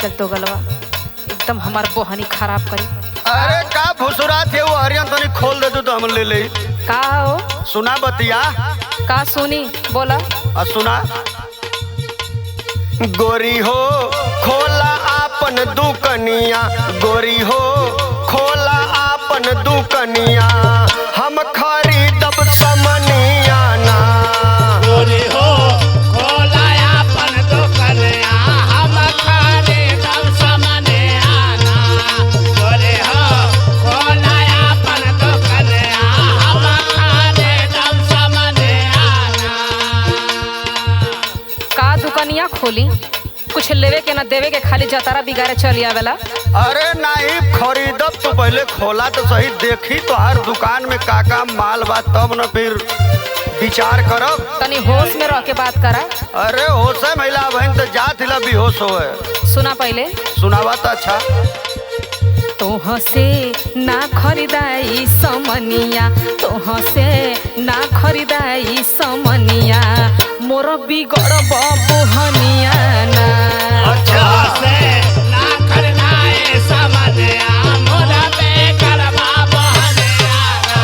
के तो गलवा एकदम हमार बोहनी खराब करी। अरे का भुसुरा थे वो हरियन तनी खोल दे तो हम ले ले। का हो सुना बतिया का सुनी बोला। सुना गोरी हो खोला आपन दुकनिया, गोरी हो खोला आपन दुकनिया, हम खरीदब समनिया ना। गोरी हो खोला आपन दुकनिया, हम खरीदब समनिया ना। गोरी हो खोला आपन दुकनिया, हम खरीदब समनिया ना। का दुकनिया खोली, कुछ लेवे के ना देवे के, खाली जतारा बिगाड़े चली आवेला। अरे नहीं खरीदब तो पहले खोला तो सही, देखी तो हर दुकान में का माल बा तब न फिर विचार करब। तनी होश में रह के बात करा। अरे होश है महिला बहन तो जात हिला बेहोश हो है। सुना पहले सुनावा तो अच्छा। तोह से ना खरीदाई समनिया, तोह से ना खरीदाई समनिया, मोर बिगड़ बबुहनिया ना। अच्छा से ना खरीदाए समनिया, मोर बेकर बबुहनिया ना।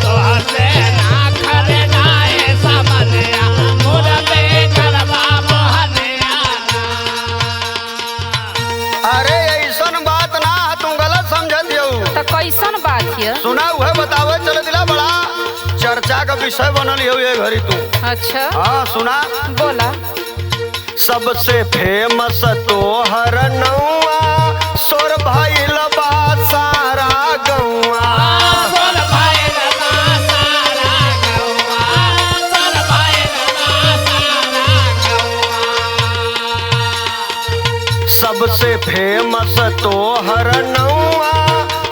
तोह से ना खरीदाए समनिया, मोर बेकर बबुहनिया ना। अरे ऐसन बात ना तुम गलत समझत हो। तो कैसन बात है? सुना हुआ बतावे चल दिला बड़ा चर्चा का विषय बनल हो ये घड़ी तू। अच्छा हाँ सुना बोला। सबसे फेमस तोहर नौआ, सोर भइल बा सारा गौआ। सोर भइल बा सारा गौआ, सोर भइल बा सारा गौआ। सबसे फेमस तोहर नौआ,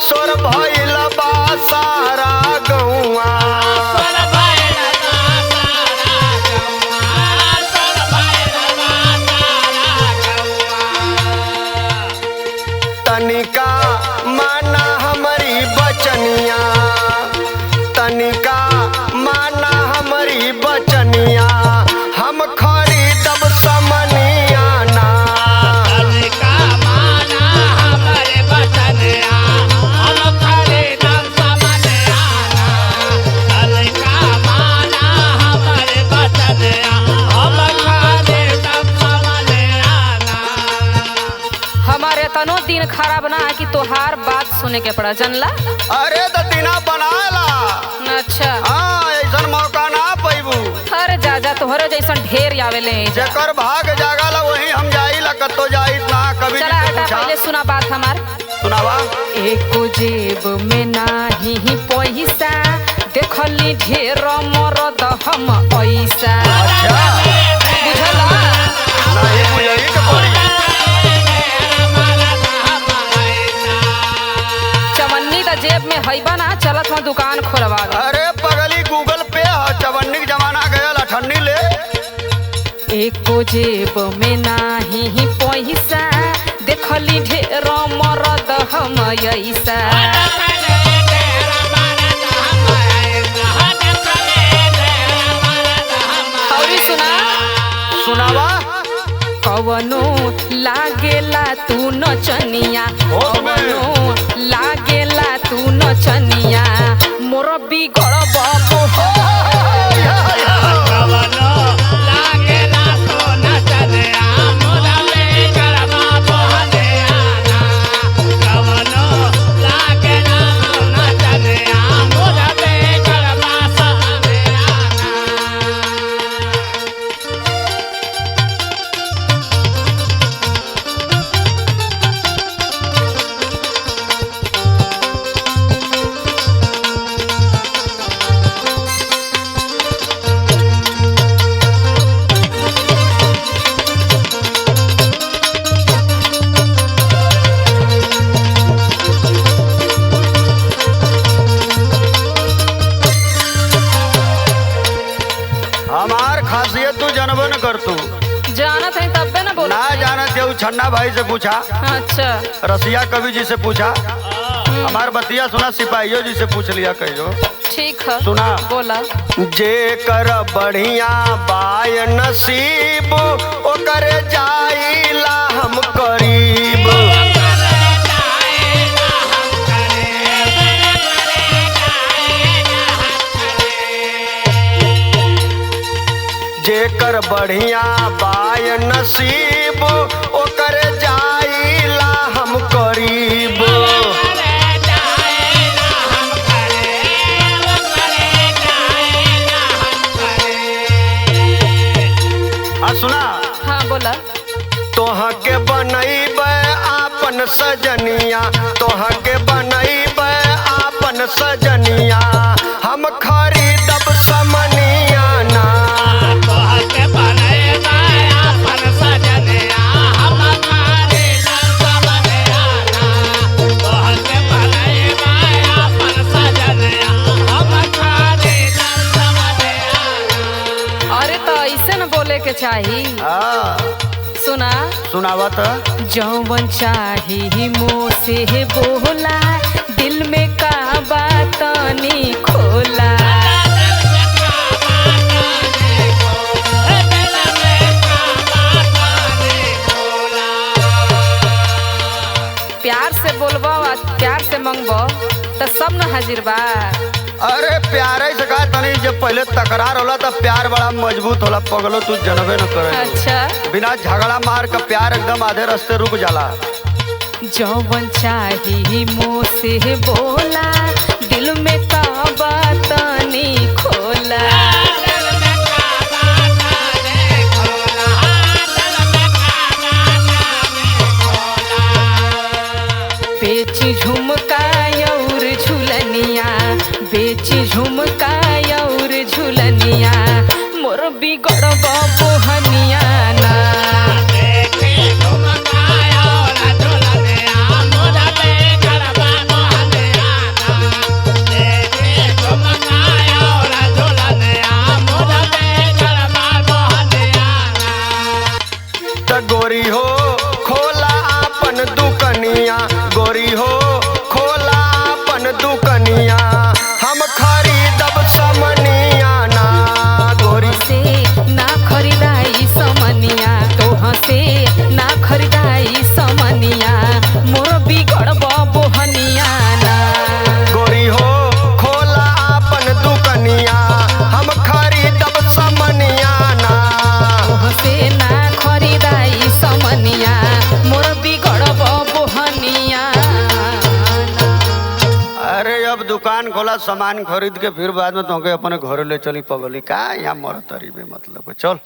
सोर भइल बा सारा गौआ। सोर भइल बा सारा गौआ, सोर भइल बा सारा गौआ। तनिका माना हमारी बचनिया, तनिका माना हमारी बचनिया, हम खरीदब समनिया ना। तनिका माना हमरे बचनिया, हम खरीदब समनिया ना। तनिका माना हमरे बचनिया, हम खरीदब समनिया ना। हमारे तनो दिन खराब ना है कि तोहार बात सुने के पड़ा, जानला। अरे तो दिना बनाला। अच्छा हाँ ऐसा मौका ना पैबू। अरे जा तोहरे जैसन ढेर आवेले। जेकर भाग जागला वही हम जाइला, कतो जाइत ना कभी चला नहीं हटा पूछा। पहले सुना बात हमार। सुनावा एको जेब में नाही पैसा, देखली ढेर मरद हम ऐसा। अच्छा बुझला? नहीं बुझाई के पड़ी। चवन्नी तो जेब में हैबा ना, चलत हम दुकान खोलवा। अरे पगली गूगल पे चवन्नी के जमाना गया अठन्नी ले। एको जेब में नाही पैसा, देखली ढेर मरद हम ऐसा। और सुना सुनावा कवनो लागेला तू नचनिया, होश में। कवनो लागेला तू नचनिया, मोर बिगड़ बबुहनिया। कवनो लागेला तो नचनिया, मोर बेकर बबुहनिया ना। कवनो लागेला तो नचनिया, मोर बेकर बबुहनिया ना। हमार खासियत तू जानबे न कर तू। जानत है तब्बे ना बोला। ना जानत है छन्ना भाई से पूछा, अच्छा रसिया कवि जी से पूछा, हमार बतिया सुना सिपाहियों जी से पूछ लिया कहियो। ठीक है सुना बोला। जे कर बढ़िया बाय नसीब ओकर जाइला हम करी। जेकर बढ़िया बाय नसीब ओकर जाइला हम करीब। सुना हाँ बोला। तोहा के बनैब आपन सजनिया, तोहा के बनैब आपन सजनिया, हम खरीदब समनिया ना। अरे तो ऐसे न बोले के चाही। हाँ सुना सुनावत जौवन चाही मुँह से बोला, दिल में का बात नी खोला। प्यार से बोलबो और प्यार से मंगबो तो सब न हाजिर बा। अरे प्यार से कहा तनी जब पहले तकरार होला तो प्यार बड़ा मजबूत होला पगलो, तू जनबे न करे। अच्छा बिना झगड़ा मार का प्यार एकदम आधे रास्ते रुक जाला। जौवन चाही मुँह से बोला, दिल में का बात नी खोला। बेची झुमका और झुलनिया, बेची झुमका और झुलनिया, मोर बिगड़ब बोहनिया ना। गोरी हो खोला आपन दुकनिया, गोरी हो खोला आपन दुकनिया, हम खरीदब समनिया ना। गोरी से ना खरीदाई समनिया, तोह से ना खरीदाई समनिया, मोर बिगड़ब बोहनिया ना। गोरी हो खोला आपन दुकनिया, हम खरीदब समनिया ना। तोह से ना खरीदाई समनिया, मोर बिगड़ब बोहनिया ना। अरे अब दुकान खोला सामान खरीद के फिर बाद में तोके अपने घर ले चली पगली का यहाँ मर तरी बे मतलब चल।